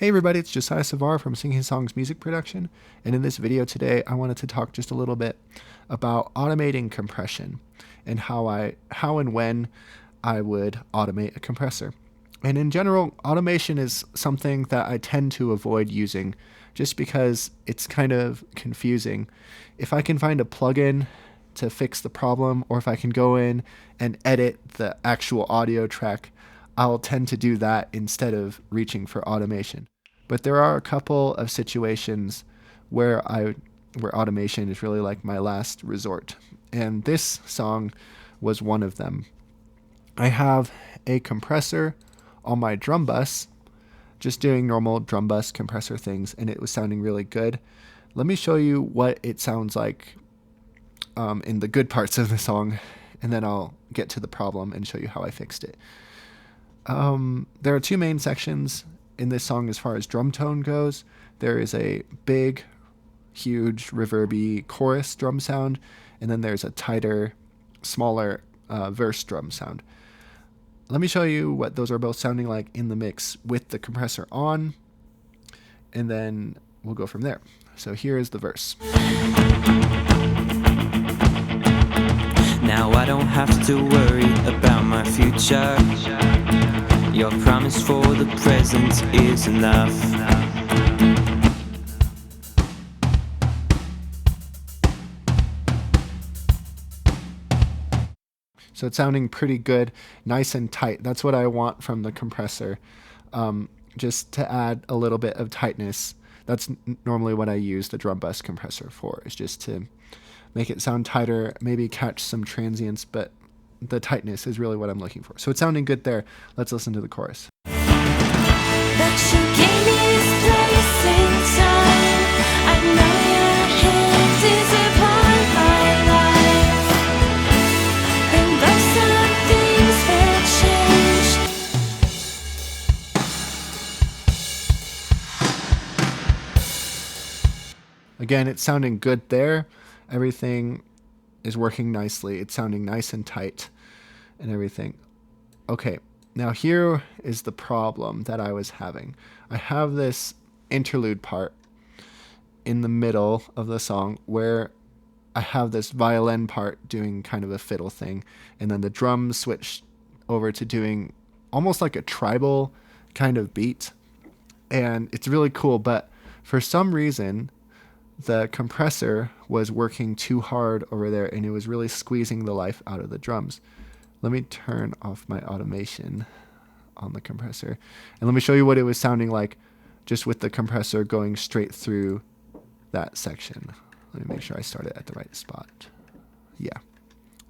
Hey everybody, it's Josiah Savar from Singing Songs Music Production, and in this video today I wanted to talk just a little bit about automating compression and how and when I would automate a compressor. And in general, automation is something that I tend to avoid using just because it's kind of confusing. If I can find a plugin to fix the problem, or if I can go in and edit the actual audio track, I'll tend to do that instead of reaching for automation. But there are a couple of situations where automation is really like my last resort. And this song was one of them. I have a compressor on my drum bus, just doing normal drum bus compressor things, and it was sounding really good. Let me show you what it sounds like in the good parts of the song, and then I'll get to the problem and show you how I fixed it. There are two main sections in this song as far as drum tone goes. There is a big, huge, reverby chorus drum sound, and then there's a tighter, smaller verse drum sound. Let me show you what those are both sounding like in the mix with the compressor on, and then we'll go from there. So here is the verse. Now I don't have to worry about my future. Your promise for the present is enough. So it's sounding pretty good, nice and tight. That's what I want from the compressor, just to add a little bit of tightness. That's normally what I use the drum bus compressor for, is just to make it sound tighter, maybe catch some transients, but the tightness is really what I'm looking for. So it's sounding good there. Let's listen to the chorus. That you gave me this place in time. I know your hand is upon my life, and though some things will change. Again, it's sounding good there. Everything is working nicely. It's sounding nice and tight and everything. Okay, now here is the problem that I was having. I have this interlude part in the middle of the song where I have this violin part doing kind of a fiddle thing, and then the drums switch over to doing almost like a tribal kind of beat, and it's really cool, but for some reason the compressor was working too hard over there, and it was really squeezing the life out of the drums. Let me turn off my automation on the compressor, and let me show you what it was sounding like just with the compressor going straight through that section. Let me make sure I start it at the right spot. Yeah.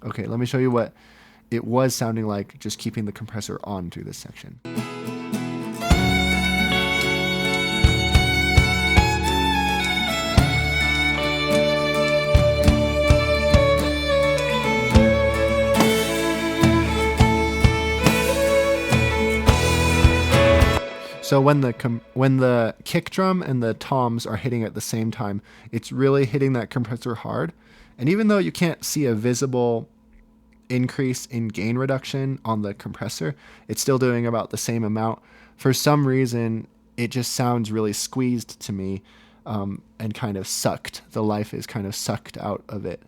Okay, let me show you what it was sounding like just keeping the compressor on through this section. So when the kick drum and the toms are hitting at the same time, it's really hitting that compressor hard. And even though you can't see a visible increase in gain reduction on the compressor, it's still doing about the same amount. For some reason, it just sounds really squeezed to me, and kind of sucked. The life is kind of sucked out of it.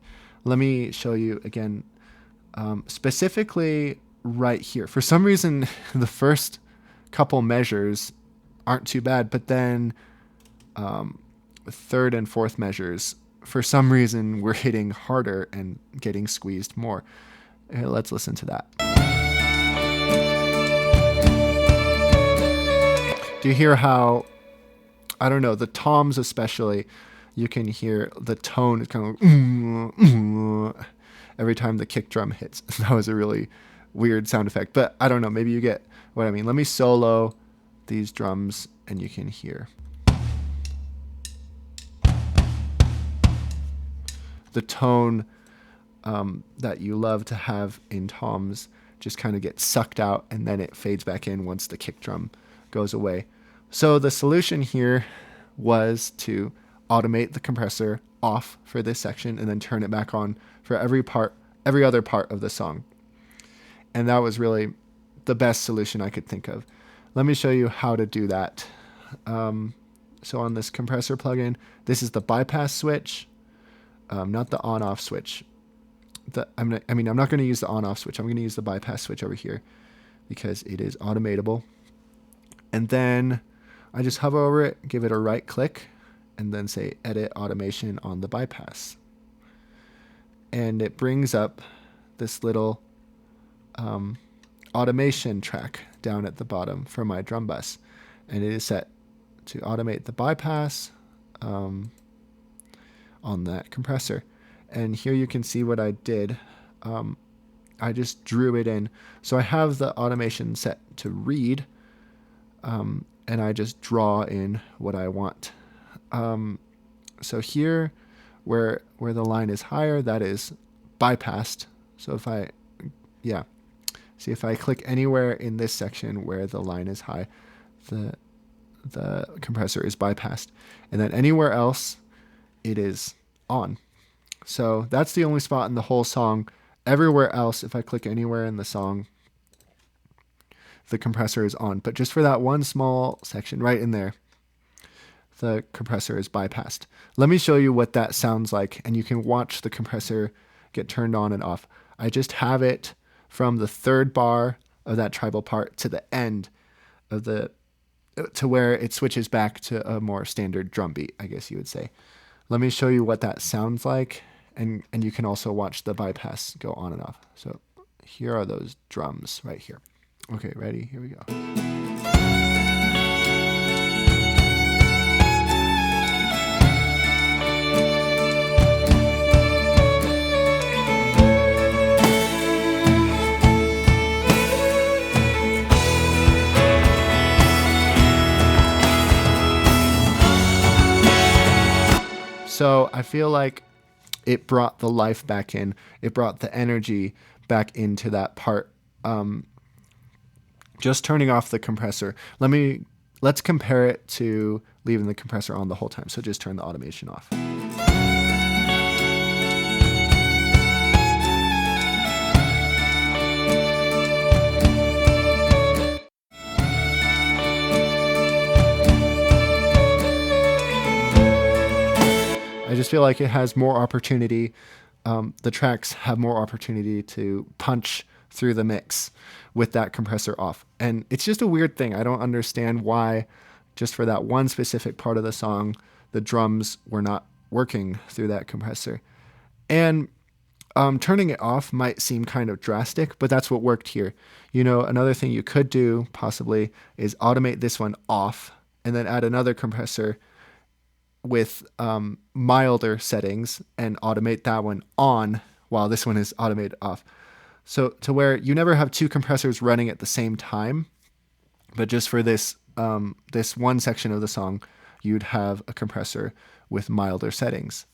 Let me show you again, specifically right here. For some reason, the first couple measures aren't too bad, but then third and fourth measures, for some reason, we're hitting harder and getting squeezed more. Let's listen to that. Do you hear how, I don't know, the toms especially, you can hear the tone is kind of every time the kick drum hits. That was a really weird sound effect, but I don't know, maybe you get what I mean. Let me solo these drums and you can hear. The tone that you love to have in toms just kind of gets sucked out, and then it fades back in once the kick drum goes away. So the solution here was to automate the compressor off for this section and then turn it back on for every other part of the song. And that was really the best solution I could think of. Let me show you how to do that So on this compressor plugin, this is the bypass switch, not the on-off switch. I'm not going to use the on-off switch. I'm going to use the bypass switch over here because it is automatable. And then I just hover over it, give it a right click, and then say Edit Automation on the bypass. And it brings up this little automation track down at the bottom for my drum bus. And it is set to automate the bypass on that compressor. And here you can see what I did. I just drew it in. So I have the automation set to read, and I just draw in what I want. So here, where the line is higher, that is bypassed. So if I click anywhere in this section where the line is high, the compressor is bypassed. And then anywhere else, it is on. So that's the only spot in the whole song. Everywhere else, if I click anywhere in the song, the compressor is on. But just for that one small section right in there, the compressor is bypassed. Let me show you what that sounds like, and you can watch the compressor get turned on and off. I just have it from the third bar of that tribal part to the end of to where it switches back to a more standard drum beat, I guess you would say. Let me show you what that sounds like, and you can also watch the bypass go on and off. So here are those drums right here. Okay, ready? Here we go. So I feel like it brought the life back in. It brought the energy back into that part. Just turning off the compressor. Let's compare it to leaving the compressor on the whole time. So just turn the automation off. I just feel like it has more opportunity. The tracks have more opportunity to punch through the mix with that compressor off. And it's just a weird thing. I don't understand why, just for that one specific part of the song, the drums were not working through that compressor. And turning it off might seem kind of drastic, but that's what worked here. You know, another thing you could do possibly is automate this one off and then add another compressor with milder settings and automate that one on while this one is automated off. So to where you never have two compressors running at the same time, but just for this this one section of the song, you'd have a compressor with milder settings.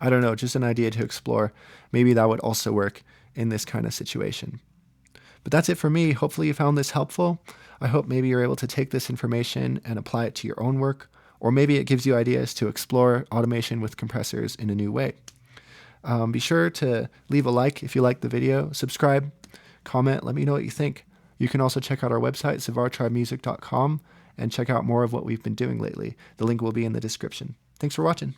I don't know, just an idea to explore. Maybe that would also work in this kind of situation. But that's it for me. Hopefully you found this helpful. I hope maybe you're able to take this information and apply it to your own work, or maybe it gives you ideas to explore automation with compressors in a new way. Be sure to leave a like if you liked the video, subscribe, comment, let me know what you think. You can also check out our website, cvartribemusic.com, and check out more of what we've been doing lately. The link will be in the description. Thanks for watching.